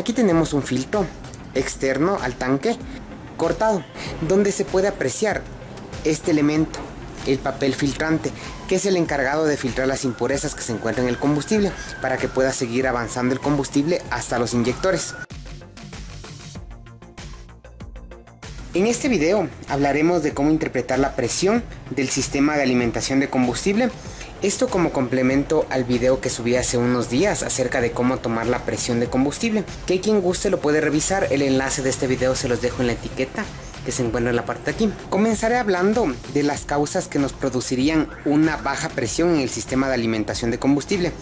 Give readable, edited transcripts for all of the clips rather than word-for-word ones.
Aquí tenemos un filtro externo al tanque cortado, donde se puede apreciar este elemento, el papel filtrante, que es el encargado de filtrar las impurezas que se encuentran en el combustible para que pueda seguir avanzando el combustible hasta los inyectores. En este video hablaremos de cómo interpretar la presión del sistema de alimentación de combustible. Esto como complemento al video que subí hace unos días acerca de cómo tomar la presión de combustible, que quien guste lo puede revisar. El enlace de este video se los dejo en la etiqueta que se encuentra en la parte de aquí. Comenzaré hablando de las causas que nos producirían una baja presión en el sistema de alimentación de combustible.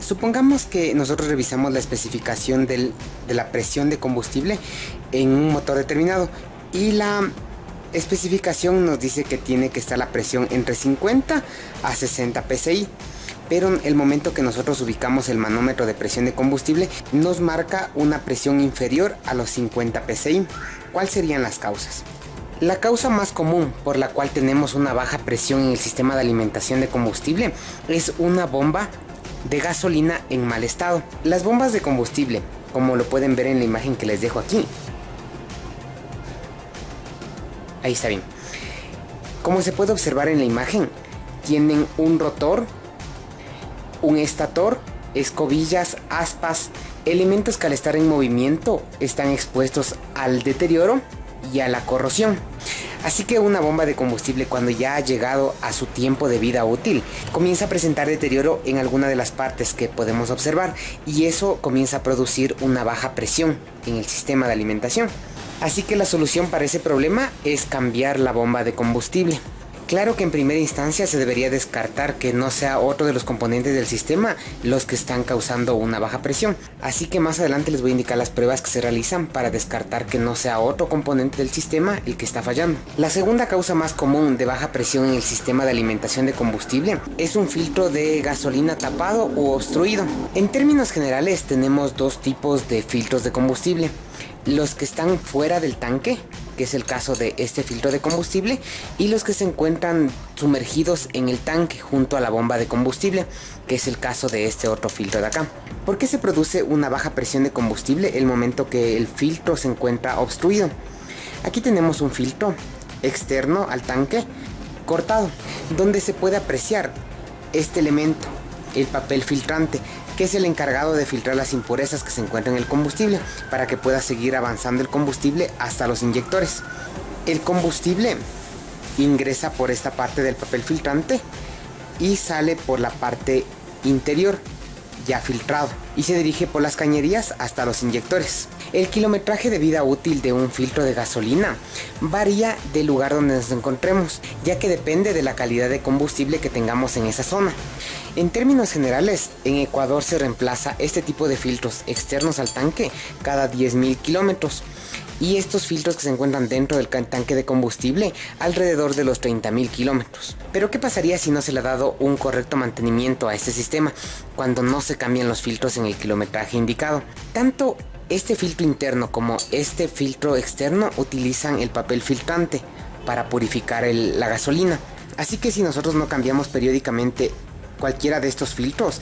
Supongamos que nosotros revisamos la especificación de la presión de combustible en un motor determinado y la especificación nos dice que tiene que estar la presión entre 50 a 60 psi, pero en el momento que nosotros ubicamos el manómetro de presión de combustible nos marca una presión inferior a los 50 psi. ¿Cuáles serían las causas? La causa más común por la cual tenemos una baja presión en el sistema de alimentación de combustible es una bomba de gasolina en mal estado. Las bombas de combustible, como lo pueden ver en la imagen que les dejo aquí, ahí está bien. Como se puede observar en la imagen, tienen un rotor, un estator, escobillas, aspas, elementos que al estar en movimiento están expuestos al deterioro y a la corrosión. Así que una bomba de combustible, cuando ya ha llegado a su tiempo de vida útil, comienza a presentar deterioro en alguna de las partes que podemos observar, y eso comienza a producir una baja presión en el sistema de alimentación. Así que la solución para ese problema es cambiar la bomba de combustible. Claro que en primera instancia se debería descartar que no sea otro de los componentes del sistema los que están causando una baja presión. Así que más adelante les voy a indicar las pruebas que se realizan para descartar que no sea otro componente del sistema el que está fallando. La segunda causa más común de baja presión en el sistema de alimentación de combustible es un filtro de gasolina tapado u obstruido. En términos generales tenemos dos tipos de filtros de combustible: los que están fuera del tanque, que es el caso de este filtro de combustible, y los que se encuentran sumergidos en el tanque junto a la bomba de combustible, que es el caso de este otro filtro de acá. ¿Por qué se produce una baja presión de combustible el momento que el filtro se encuentra obstruido? Aquí tenemos un filtro externo al tanque cortado, donde se puede apreciar este elemento, el papel filtrante, que es el encargado de filtrar las impurezas que se encuentran en el combustible para que pueda seguir avanzando el combustible hasta los inyectores. El combustible ingresa por esta parte del papel filtrante y sale por la parte interior ya filtrado y se dirige por las cañerías hasta los inyectores. El kilometraje de vida útil de un filtro de gasolina varía del lugar donde nos encontremos, ya que depende de la calidad de combustible que tengamos en esa zona. En términos generales, en Ecuador se reemplaza este tipo de filtros externos al tanque cada 10.000 kilómetros, y estos filtros que se encuentran dentro del tanque de combustible alrededor de los 30.000 kilómetros. Pero ¿qué pasaría si no se le ha dado un correcto mantenimiento a este sistema cuando no se cambian los filtros en el kilometraje indicado? Tanto este filtro interno como este filtro externo utilizan el papel filtrante para purificar la gasolina. Así que si nosotros no cambiamos periódicamente cualquiera de estos filtros,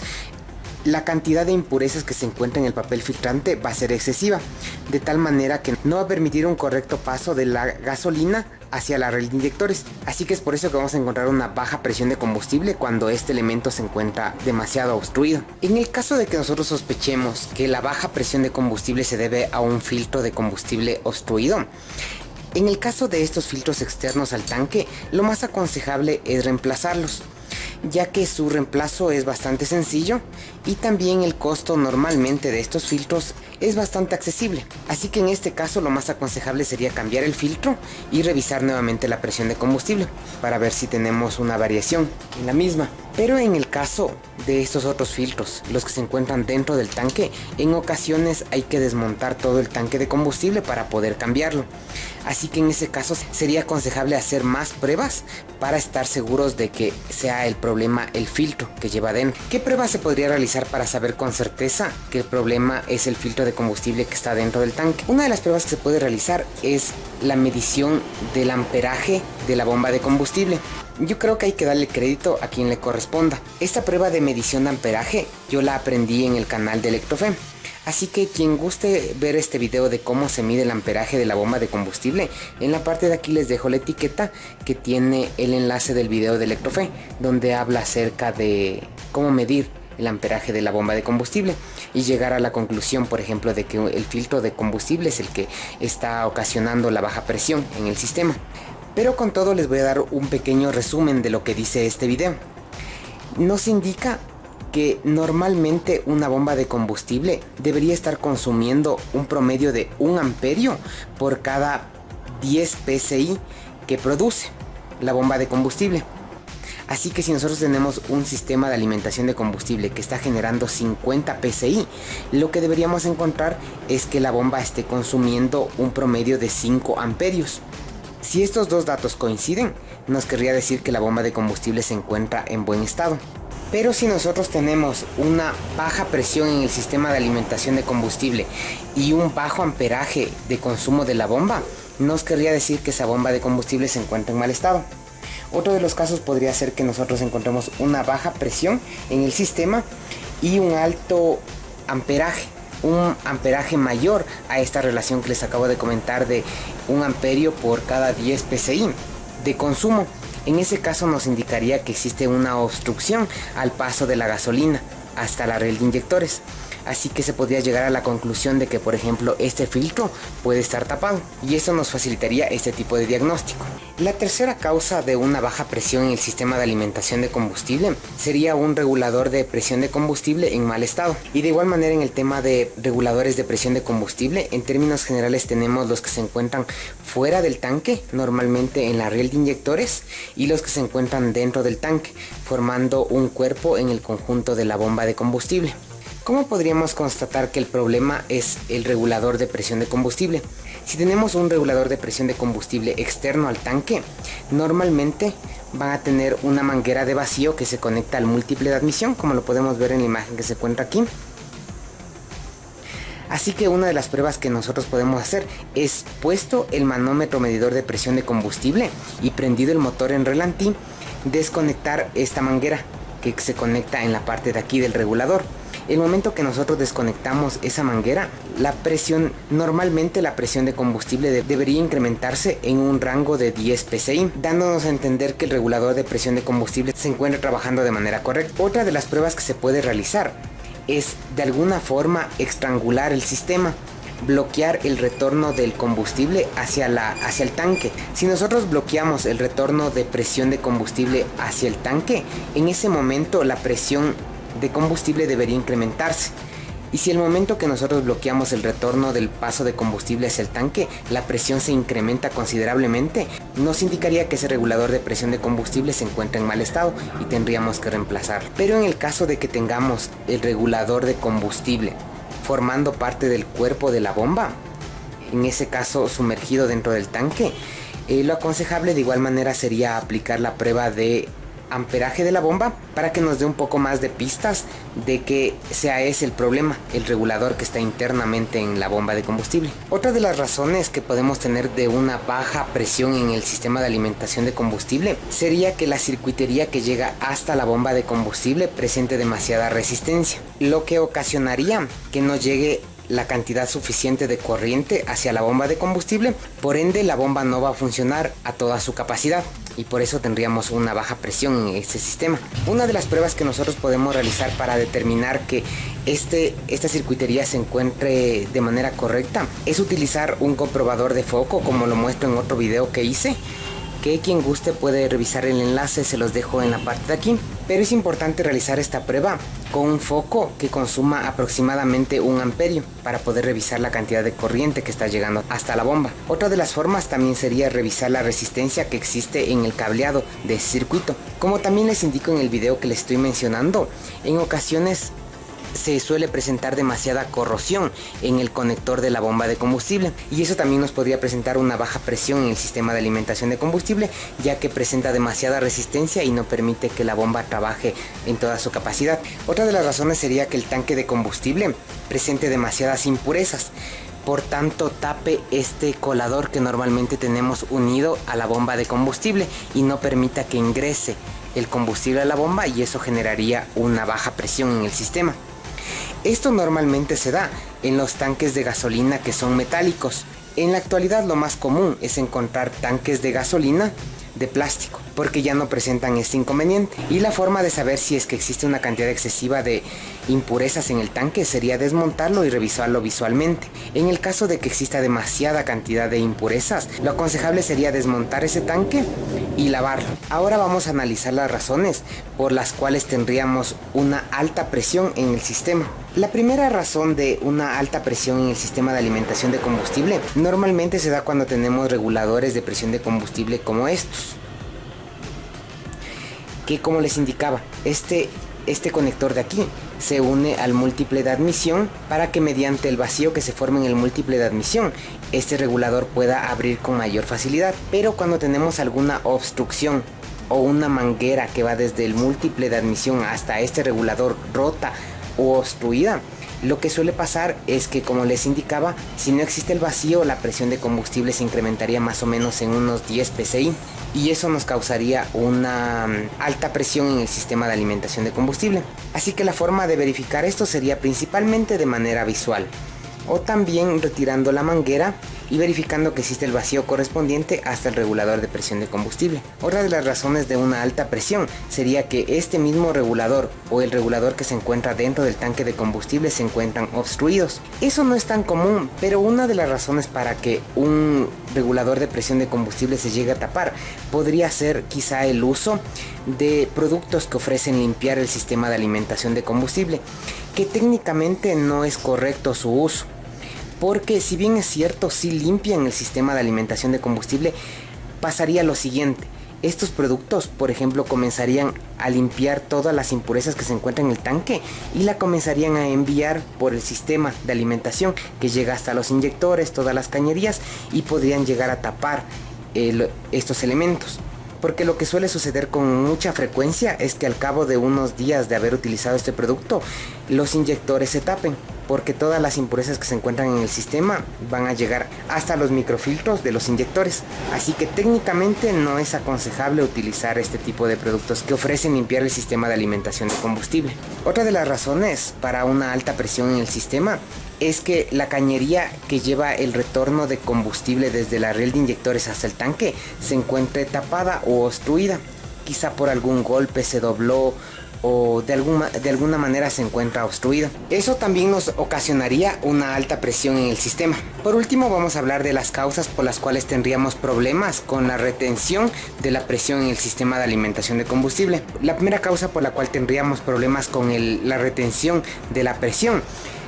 la cantidad de impurezas que se encuentra en el papel filtrante va a ser excesiva, de tal manera que no va a permitir un correcto paso de la gasolina hacia la red de inyectores. Así que es por eso que vamos a encontrar una baja presión de combustible cuando este elemento se encuentra demasiado obstruido. En el caso de que nosotros sospechemos que la baja presión de combustible se debe a un filtro de combustible obstruido, en el caso de estos filtros externos al tanque, lo más aconsejable es reemplazarlos, ya que su reemplazo es bastante sencillo y también el costo normalmente de estos filtros es bastante accesible. Así que en este caso lo más aconsejable sería cambiar el filtro y revisar nuevamente la presión de combustible para ver si tenemos una variación en la misma. Pero en el caso de estos otros filtros, los que se encuentran dentro del tanque, en ocasiones hay que desmontar todo el tanque de combustible para poder cambiarlo. Así que en ese caso sería aconsejable hacer más pruebas para estar seguros de que sea el problema el filtro que lleva dentro. ¿Qué pruebas se podría realizar para saber con certeza que el problema es el filtro de combustible que está dentro del tanque? Una de las pruebas que se puede realizar es la medición del amperaje de la bomba de combustible. Yo creo que hay que darle crédito a quien le corresponda. Esta prueba de medición de amperaje yo la aprendí en el canal de Electrofem. Así que quien guste ver este video de cómo se mide el amperaje de la bomba de combustible, en la parte de aquí les dejo la etiqueta que tiene el enlace del video de Electrofe, donde habla acerca de cómo medir el amperaje de la bomba de combustible y llegar a la conclusión, por ejemplo, de que el filtro de combustible es el que está ocasionando la baja presión en el sistema. Pero con todo les voy a dar un pequeño resumen de lo que dice este video. Nos indica que normalmente una bomba de combustible debería estar consumiendo un promedio de 1 amperio por cada 10 psi que produce la bomba de combustible. Así que si nosotros tenemos un sistema de alimentación de combustible que está generando 50 psi, lo que deberíamos encontrar es que la bomba esté consumiendo un promedio de 5 amperios. Si estos dos datos coinciden, nos querría decir que la bomba de combustible se encuentra en buen estado. Pero si nosotros tenemos una baja presión en el sistema de alimentación de combustible y un bajo amperaje de consumo de la bomba, nos querría decir que esa bomba de combustible se encuentra en mal estado. Otro de los casos podría ser que nosotros encontremos una baja presión en el sistema y un alto amperaje, un amperaje mayor a esta relación que les acabo de comentar de 1 amperio por cada 10 psi de consumo. En ese caso nos indicaría que existe una obstrucción al paso de la gasolina hasta la riel de inyectores. Así que se podría llegar a la conclusión de que, por ejemplo, este filtro puede estar tapado y eso nos facilitaría este tipo de diagnóstico. La tercera causa de una baja presión en el sistema de alimentación de combustible sería un regulador de presión de combustible en mal estado. Y de igual manera en el tema de reguladores de presión de combustible, en términos generales tenemos los que se encuentran fuera del tanque, normalmente en la riel de inyectores, y los que se encuentran dentro del tanque, formando un cuerpo en el conjunto de la bomba de combustible. ¿Cómo podríamos constatar que el problema es el regulador de presión de combustible? Si tenemos un regulador de presión de combustible externo al tanque, normalmente van a tener una manguera de vacío que se conecta al múltiple de admisión, como lo podemos ver en la imagen que se encuentra aquí. Así que una de las pruebas que nosotros podemos hacer es, puesto el manómetro medidor de presión de combustible y prendido el motor en relantí, desconectar esta manguera que se conecta en la parte de aquí del regulador. El momento que nosotros desconectamos esa manguera, normalmente la presión de combustible debería incrementarse en un rango de 10 psi, dándonos a entender que el regulador de presión de combustible se encuentra trabajando de manera correcta. Otra de las pruebas que se puede realizar es de alguna forma estrangular el sistema, bloquear el retorno del combustible hacia el tanque. Si nosotros bloqueamos el retorno de presión de combustible hacia el tanque, en ese momento la presión de combustible debería incrementarse. Y si el momento que nosotros bloqueamos el retorno del paso de combustible hacia el tanque, la presión se incrementa considerablemente, nos indicaría que ese regulador de presión de combustible se encuentra en mal estado y tendríamos que reemplazarlo. Pero en el caso de que tengamos el regulador de combustible formando parte del cuerpo de la bomba, en ese caso sumergido dentro del tanque, lo aconsejable de igual manera sería aplicar la prueba de amperaje de la bomba para que nos dé un poco más de pistas de que sea ese el problema, el regulador que está internamente en la bomba de combustible. Otra de las razones que podemos tener de una baja presión en el sistema de alimentación de combustible sería que la circuitería que llega hasta la bomba de combustible presente demasiada resistencia, lo que ocasionaría que no llegue la cantidad suficiente de corriente hacia la bomba de combustible. Por ende, la bomba no va a funcionar a toda su capacidad y por eso tendríamos una baja presión en este sistema. Una de las pruebas que nosotros podemos realizar para determinar que esta circuitería se encuentre de manera correcta es utilizar un comprobador de foco, como lo muestro en otro video que hice, que quien guste puede revisar el enlace, se los dejo en la parte de aquí. Pero es importante realizar esta prueba con un foco que consuma aproximadamente 1 amperio para poder revisar la cantidad de corriente que está llegando hasta la bomba. Otra de las formas también sería revisar la resistencia que existe en el cableado de ese circuito. Como también les indico en el video que les estoy mencionando, en ocasiones se suele presentar demasiada corrosión en el conector de la bomba de combustible y eso también nos podría presentar una baja presión en el sistema de alimentación de combustible, ya que presenta demasiada resistencia y no permite que la bomba trabaje en toda su capacidad. Otra de las razones sería que el tanque de combustible presente demasiadas impurezas, por tanto tape este colador que normalmente tenemos unido a la bomba de combustible y no permita que ingrese el combustible a la bomba, y eso generaría una baja presión en el sistema. Esto normalmente se da en los tanques de gasolina que son metálicos. En la actualidad lo más común es encontrar tanques de gasolina de plástico, porque ya no presentan este inconveniente. Y la forma de saber si es que existe una cantidad excesiva de impurezas en el tanque sería desmontarlo y revisarlo visualmente. En el caso de que exista demasiada cantidad de impurezas, lo aconsejable sería desmontar ese tanque y lavarlo. Ahora vamos a analizar las razones por las cuales tendríamos una alta presión en el sistema. La primera razón de una alta presión en el sistema de alimentación de combustible normalmente se da cuando tenemos reguladores de presión de combustible como estos, que como les indicaba, este conector de aquí se une al múltiple de admisión para que mediante el vacío que se forme en el múltiple de admisión este regulador pueda abrir con mayor facilidad. Pero cuando tenemos alguna obstrucción o una manguera que va desde el múltiple de admisión hasta este regulador rota o obstruida, lo que suele pasar es que, como les indicaba, si no existe el vacío, la presión de combustible se incrementaría más o menos en unos 10 psi, y eso nos causaría una alta presión en el sistema de alimentación de combustible. Así que la forma de verificar esto sería principalmente de manera visual, o también retirando la manguera y verificando que existe el vacío correspondiente hasta el regulador de presión de combustible. Otra de las razones de una alta presión sería que este mismo regulador o el regulador que se encuentra dentro del tanque de combustible se encuentran obstruidos. Eso no es tan común, pero una de las razones para que un regulador de presión de combustible se llegue a tapar podría ser quizá el uso de productos que ofrecen limpiar el sistema de alimentación de combustible, que técnicamente no es correcto su uso. Porque si bien es cierto, si limpian el sistema de alimentación de combustible, pasaría lo siguiente. Estos productos, por ejemplo, comenzarían a limpiar todas las impurezas que se encuentran en el tanque y la comenzarían a enviar por el sistema de alimentación que llega hasta los inyectores, todas las cañerías, y podrían llegar a tapar estos elementos. Porque lo que suele suceder con mucha frecuencia es que al cabo de unos días de haber utilizado este producto, los inyectores se tapen, porque todas las impurezas que se encuentran en el sistema van a llegar hasta los microfiltros de los inyectores. Así que técnicamente no es aconsejable utilizar este tipo de productos que ofrecen limpiar el sistema de alimentación de combustible. Otra de las razones para una alta presión en el sistema es que la cañería que lleva el retorno de combustible desde la riel de inyectores hasta el tanque se encuentre tapada o obstruida. Quizá por algún golpe se dobló o de alguna manera se encuentra obstruida. Eso también nos ocasionaría una alta presión en el sistema. Por último, vamos a hablar de las causas por las cuales tendríamos problemas con la retención de la presión en el sistema de alimentación de combustible. La primera causa por la cual tendríamos problemas con la retención de la presión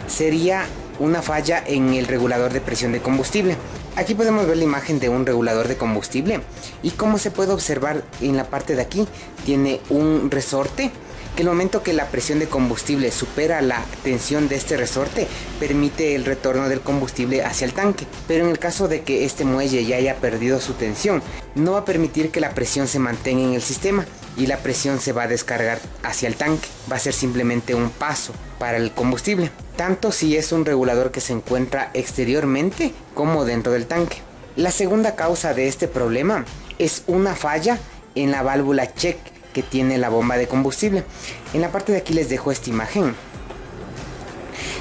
sería una falla en el regulador de presión de combustible. Aquí podemos ver la imagen de un regulador de combustible y como se puede observar en la parte de aquí tiene un resorte que el momento que la presión de combustible supera la tensión de este resorte permite el retorno del combustible hacia el tanque. Pero en el caso de que este muelle ya haya perdido su tensión, no va a permitir que la presión se mantenga en el sistema y la presión se va a descargar hacia el tanque. Va a ser simplemente un paso para el combustible, tanto si es un regulador que se encuentra exteriormente como dentro del tanque. La segunda causa de este problema es una falla en la válvula check que tiene la bomba de combustible. En la parte de aquí les dejo esta imagen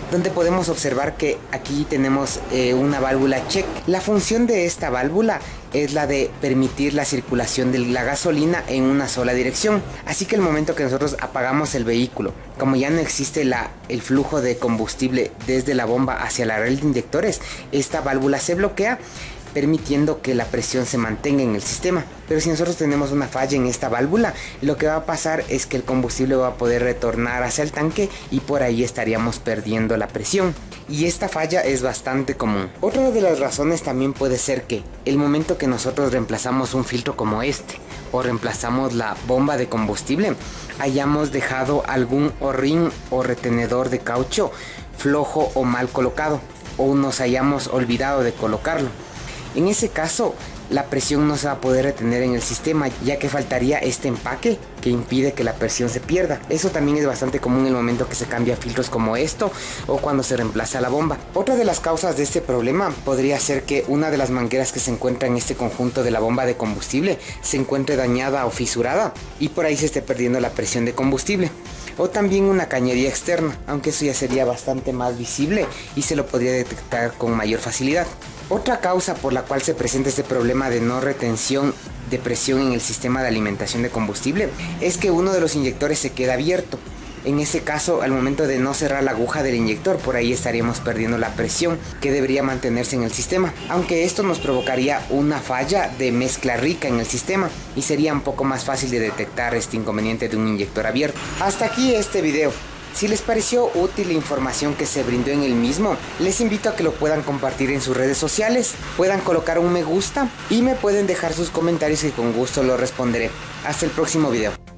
donde podemos observar que aquí tenemos una válvula check. La función de esta válvula es la de permitir la circulación de la gasolina en una sola dirección. Así que el momento que nosotros apagamos el vehículo, como ya no existe el flujo de combustible desde la bomba hacia la riel de inyectores, esta válvula se bloquea, permitiendo que la presión se mantenga en el sistema. Pero si nosotros tenemos una falla en esta válvula, lo que va a pasar es que el combustible va a poder retornar hacia el tanque y por ahí estaríamos perdiendo la presión. Y esta falla es bastante común. Otra de las razones también puede ser que el momento que nosotros reemplazamos un filtro como este o reemplazamos la bomba de combustible, hayamos dejado algún o-ring o retenedor de caucho flojo o mal colocado, o nos hayamos olvidado de colocarlo. En ese caso, la presión no se va a poder retener en el sistema, ya que faltaría este empaque que impide que la presión se pierda. Eso también es bastante común en el momento que se cambia filtros como esto o cuando se reemplaza la bomba. Otra de las causas de este problema podría ser que una de las mangueras que se encuentra en este conjunto de la bomba de combustible se encuentre dañada o fisurada y por ahí se esté perdiendo la presión de combustible. O también una cañería externa, aunque eso ya sería bastante más visible y se lo podría detectar con mayor facilidad. Otra causa por la cual se presenta este problema de no retención de presión en el sistema de alimentación de combustible es que uno de los inyectores se queda abierto. En ese caso, al momento de no cerrar la aguja del inyector, por ahí estaríamos perdiendo la presión que debería mantenerse en el sistema, aunque esto nos provocaría una falla de mezcla rica en el sistema y sería un poco más fácil de detectar este inconveniente de un inyector abierto. Hasta aquí este video. Si les pareció útil la información que se brindó en el mismo, les invito a que lo puedan compartir en sus redes sociales, puedan colocar un me gusta y me pueden dejar sus comentarios y con gusto los responderé. Hasta el próximo video.